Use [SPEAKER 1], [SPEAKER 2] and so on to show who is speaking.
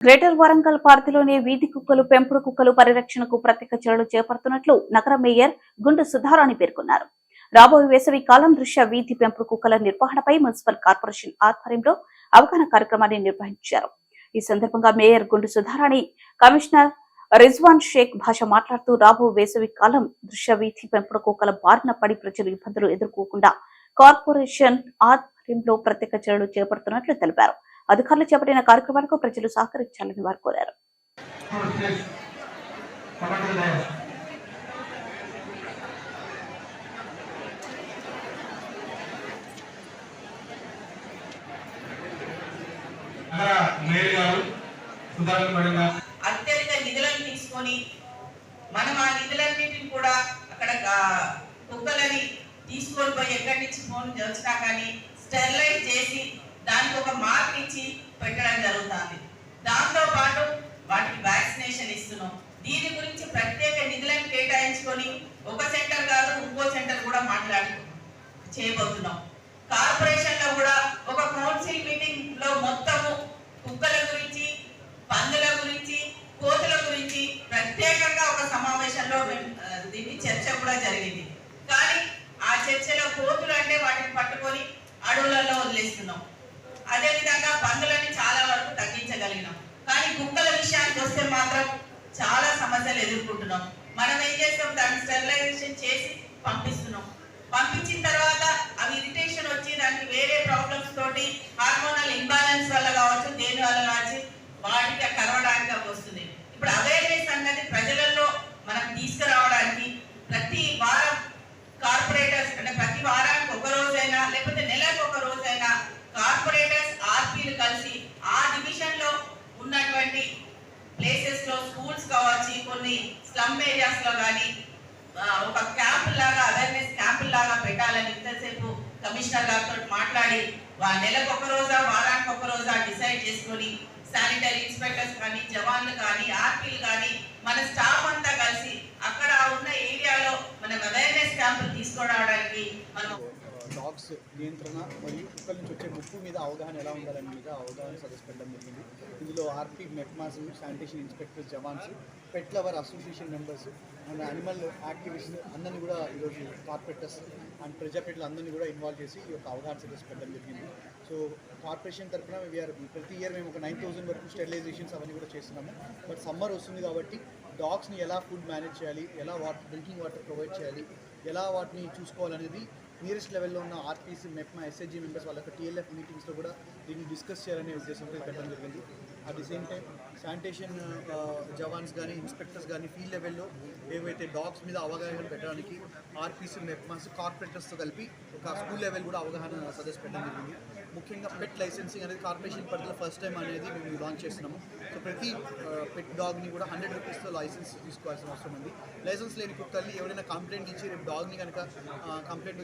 [SPEAKER 1] Greater Warangal పరిధిలోని వీధి కుక్కలు పెంపుడు కుక్కలు పరిరక్షణకు ప్రత్యేక చర్యలు చేపడుతున్నట్లు నగర మేయర్ గుండు సుధారాణి పేర్కొన్నారు. రాబోయే వేసవి కాలం దృష్ట్యా వీధి పెంపుడు కుక్కల నిర్వహణపై మున్సిపల్ కార్పొరేషన్ ఆధ్వర్యంలో అవగాహన కార్యక్రమాన్ని నిర్వహించారు. ఈ సందర్భంగా మేయర్ గుండు సుధారాణి, కమిషనర్ రిజ్వాన్ షేక్ భాష మాట్లాడుతూ రాబో వేసవి కాలం దృష్ట్యా వీధి పెంపుడు కుక్కల బారిన పడి ప్రజలు ఇబ్బందులు ఎదుర్కోకుండా కార్పొరేషన్ ఆధ్వర్యంలో ప్రత్యేక చర్యలు చేపడుతున్నట్లు తెలిపారు. అధికారులు చేపట్టిన కార్యక్రమాలకు ప్రజలు సహకరించాలని వారు కోరారు.
[SPEAKER 2] అత్యధిక నిధులను తీసుకొని మనం ఆ నిధులన్నింటిని కూడా అక్కడ కుక్కలని తీసుకొని పోయి ఎక్కడి నుంచి ఫోన్ వచ్చినా కానీ స్టెరిలైజ్ చేసి దానికి ఒక మార్క్ ఇచ్చి పెట్టడం జరుగుతుంది. దాంతో పాటు వాటికి వ్యాక్సినేషన్ ఇస్తున్నాం. దీని గురించి ప్రత్యేక నిధులను కేటాయించుకొని ఒక సెంటర్ కాదు ఇంకో సెంటర్ కూడా చేయబోతున్నాం. కార్పొరేషన్ లో కూడా ఒక కౌన్సిల్ మీటింగ్ లో మొత్తము కుక్కల గురించి, పందుల గురించి, కోతుల గురించి ప్రత్యేకంగా ఒక సమావేశంలో దీన్ని చర్చ కూడా జరిగింది. కానీ ఆ చర్చలో కోతులు అంటే వాటిని పట్టుకొని అడవులలో వదిలేస్తున్నాం. అదేవిధంగా పందులని చాలా వరకు తగ్గించగలిగినాం. కానీ కుక్కల విషయానికి వస్తే మాత్రం చాలా సమస్యలు ఎదుర్కొంటున్నాం. మనం ఏం చేస్తాం, దాన్ని స్టెరిలైజేషన్ చేసి పంపిస్తున్నాం. పంపించిన తర్వాత అవి ఇరిటేషన్ వచ్చి దానికి వేరే ప్రాబ్లమ్స్ తోటి హార్మోనల్ ఇంబ్యాలెన్స్ వల్ల కావచ్చు, దేని వల్ల కావచ్చు వాటికి కరవడానికి వస్తుంది. ఇప్పుడు అవేర్నెస్ అన్నది ప్రజలలో మనం తీసుకురావడానికి ప్రతి వారం కార్పొరేటర్స్ అంటే ప్రతి వారానికి ఒక రోజైనా లేకపోతే నెలకు ఒక రోజైనా కార్పొరేటర్స్ ఆర్పీలు కలిసి ఆ డివిజన్ లో ఉన్నటువంటి ప్లేసెస్ లో స్కూల్స్ కావచ్చు, కొన్ని స్లమ్ ఏరియాస్ లో కానీ ఒక క్యాంప్ లాగా అవేర్నెస్ క్యాంప్ లాగా పెట్టాలని ఇంతసేపు కమిషనర్ గారితో మాట్లాడి నెలకు ఒక రోజా వారానికి ఒక రోజా డిసైడ్ చేసుకొని శానిటరీ ఇన్స్పెక్టర్స్ కానీ, జవాన్లు కానీ, ఆర్పీలు కానీ మన స్టాఫ్ అంతా కలిసి అక్కడ ఉన్న ఏరియాలో మనం అవేర్నెస్ క్యాంపులు తీసుకురావడానికి మనం
[SPEAKER 3] డాగ్స్ నియంత్రణ మరియు కుక్కల నుంచి వచ్చే ముప్పు మీద అవగాహన ఎలా ఉండాలని మీద అవగాహన సదస్సు పెట్టడం జరిగింది. ఇందులో RP, MEPMAs, sanitation inspectors, jawans, pet lover association members and animal activist అందరినీ కూడా ఈరోజు కార్పొరేటర్స్ అండ్ ప్రజాప్రతినిధులు అందరినీ కూడా ఇన్వాల్వ్ చేసి ఈ యొక్క అవగాహన సదస్సు పెట్టడం జరిగింది. సో కార్పొరేషన్ తరఫున ప్రతి ఇయర్ మేము ఒక 9,000 వరకు స్టెరిలైజేషన్స్ అవన్నీ కూడా చేస్తున్నాము. బట్ సమ్మర్ వస్తుంది కాబట్టి డాగ్స్ని ఎలా ఫుడ్ మేనేజ్ చేయాలి, ఎలా డ్రింకింగ్ వాటర్ ప్రొవైడ్ చేయాలి, ఎలా వాటిని చూసుకోవాలనేది నియరెస్ట్ లెవెల్లో ఉన్న ఆర్పీసీ, మెప్మా, ఎస్ఐజీ మెంబర్స్ వాళ్ళకి టీఎల్ఎఫ్ మీటింగ్స్లో కూడా దీన్ని డిస్కస్ చేయాలనే ఉద్దేశంతో పెట్టడం జరిగింది. At the same time sanitation jawans కానీ, ఇన్స్పెక్టర్స్ కానీ ఫీల్డ్ లెవెల్లో ఏవైతే డాగ్స్ మీద అవగాహన పెట్టడానికి ఆర్పీసీ, మెప్మాస్, కార్పొరేటర్స్తో కలిపి ఒక స్కూల్ లెవెల్ కూడా అవగాహన సదస్సు పెట్టడం జరిగింది. ముఖ్యంగా పెట్ లైసెన్సింగ్ అనేది కార్పొరేషన్ పరిధిలో ఫస్ట్ టైం అనేది మేము లాంచ్ చేస్తున్నాము. సో ప్రతి పెట్ డాగ్ని కూడా 100 రూపీస్తో లైసెన్స్ తీసుకోవాల్సిన అవసరం ఉంది. లైసెన్స్ లేని కుక్కల్ని ఎవరైనా కంప్లైంట్ ఇచ్చి రేపు డాగ్ని కనుక కంప్లైంట్